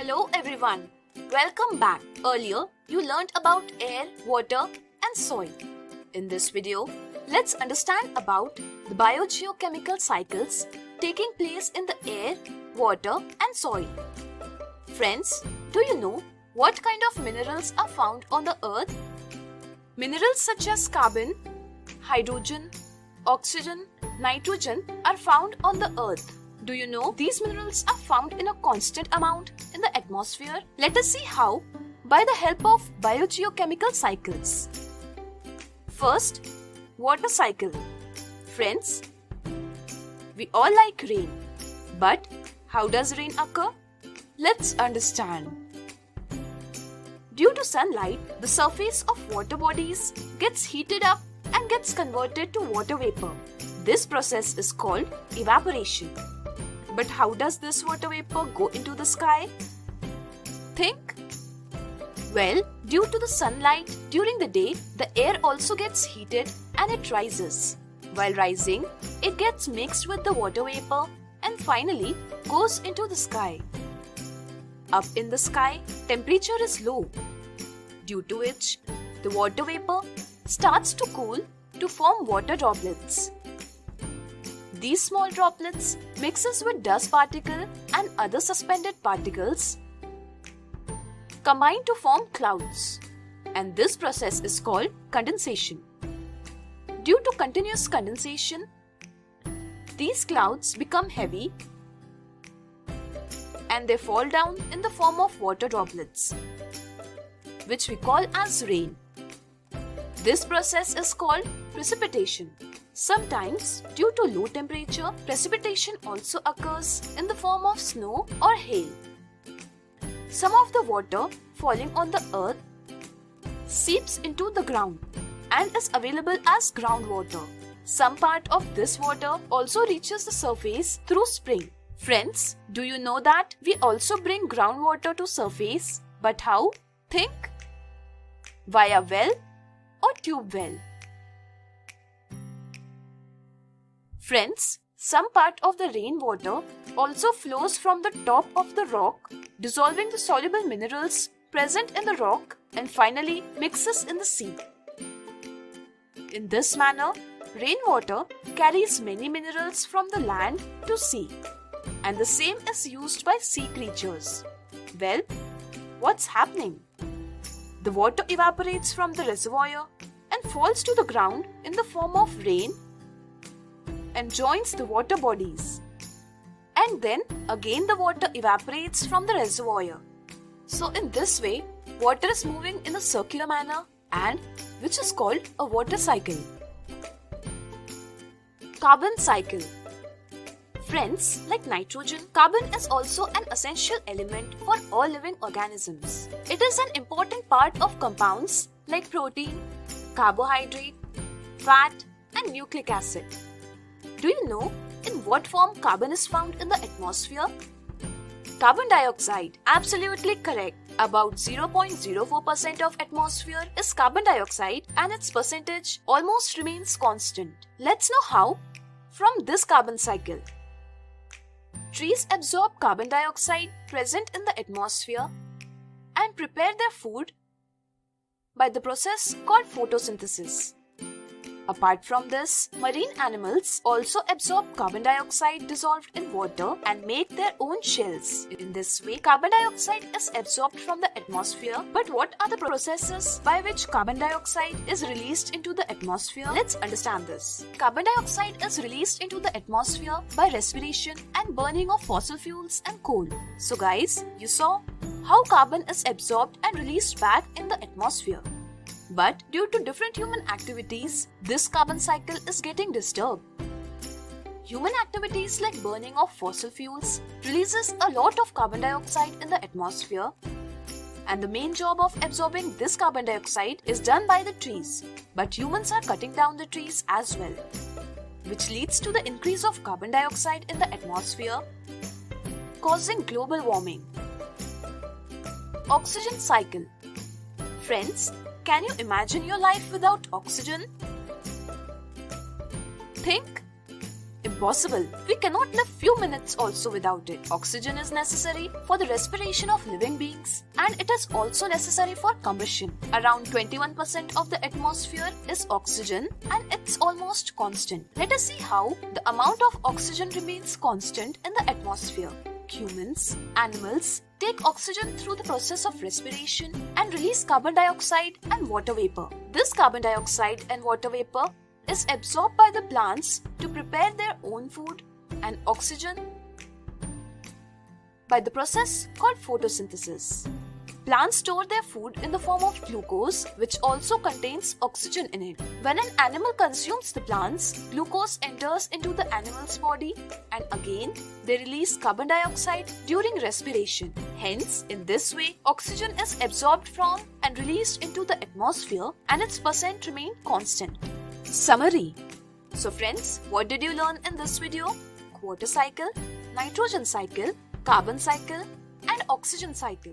Hello everyone. Welcome back. Earlier, you learned about air, water and soil. In this video, let's understand about the biogeochemical cycles taking place in the air, water and soil. Friends, do you know what kind of minerals are found on the earth? Minerals such as carbon, hydrogen, oxygen, nitrogen are found on the earth. Do you know these minerals are found in a constant amount in the atmosphere? Let us see how by the help of biogeochemical cycles. First, water cycle. Friends, we all like rain. But how does rain occur? Let's understand. Due to sunlight, the surface of water bodies gets heated up and gets converted to water vapor. This process is called evaporation. But how does this water vapor go into the sky? Think. Well, due to the sunlight during the day, the air also gets heated and it rises. While rising, it gets mixed with the water vapor and finally goes into the sky. Up in the sky, temperature is low, due to which the water vapor starts to cool to form water droplets. These small droplets mixes with dust particle and other suspended particles combine to form clouds, and this process is called condensation. Due to continuous condensation, these clouds become heavy and they fall down in the form of water droplets, which we call as rain. This process is called precipitation. Sometimes, due to low temperature, precipitation also occurs in the form of snow or hail. Some of the water falling on the earth seeps into the ground and is available as groundwater. Some part of this water also reaches the surface through spring. Friends, do you know that we also bring groundwater to surface? But how? Think. Via well or tube well. Friends, some part of the rainwater also flows from the top of the rock, dissolving the soluble minerals present in the rock and finally mixes in the sea. In this manner, rainwater carries many minerals from the land to sea, and the same is used by sea creatures. Well, what's happening? The water evaporates from the reservoir and falls to the ground in the form of rain and joins the water bodies. And then again the water evaporates from the reservoir. So in this way, water is moving in a circular manner and which is called a water cycle. Carbon cycle. Friends, like nitrogen, carbon is also an essential element for all living organisms. It is an important part of compounds like protein, carbohydrate, fat, and nucleic acid. Do you know in what form carbon is found in the atmosphere? Carbon dioxide. Absolutely correct. About 0.04% of atmosphere is carbon dioxide and its percentage almost remains constant. Let's know how. From this carbon cycle. Trees absorb carbon dioxide present in the atmosphere and prepare their food by the process called photosynthesis. Apart from this, marine animals also absorb carbon dioxide dissolved in water and make their own shells. In this way, carbon dioxide is absorbed from the atmosphere. But what are the processes by which carbon dioxide is released into the atmosphere? Let's understand this. Carbon dioxide is released into the atmosphere by respiration and burning of fossil fuels and coal. So guys, you saw how carbon is absorbed and released back in the atmosphere. But due to different human activities, this carbon cycle is getting disturbed. Human activities like burning of fossil fuels releases a lot of carbon dioxide in the atmosphere, and the main job of absorbing this carbon dioxide is done by the trees. But humans are cutting down the trees as well, which leads to the increase of carbon dioxide in the atmosphere, causing global warming. Oxygen cycle. Friends, can you imagine your life without oxygen? Think. impossible. We cannot live few minutes also without it. Oxygen is necessary for the respiration of living beings, and it is also necessary for combustion. Around 21% of the atmosphere is oxygen, and it's almost constant. Let us see how the amount of oxygen remains constant in the atmosphere. Humans, animals take oxygen through the process of respiration and release carbon dioxide and water vapor. This carbon dioxide and water vapor is absorbed by the plants to prepare their own food, and oxygen by the process called photosynthesis. Plants store their food in the form of glucose, which also contains oxygen in it. When an animal consumes the plants, glucose enters into the animal's body, and again they release carbon dioxide during respiration. Hence, in this way, oxygen is absorbed from and released into the atmosphere, and its percent remain constant. Summary. So friends, what did you learn in this video? Water cycle, nitrogen cycle, carbon cycle, and oxygen cycle.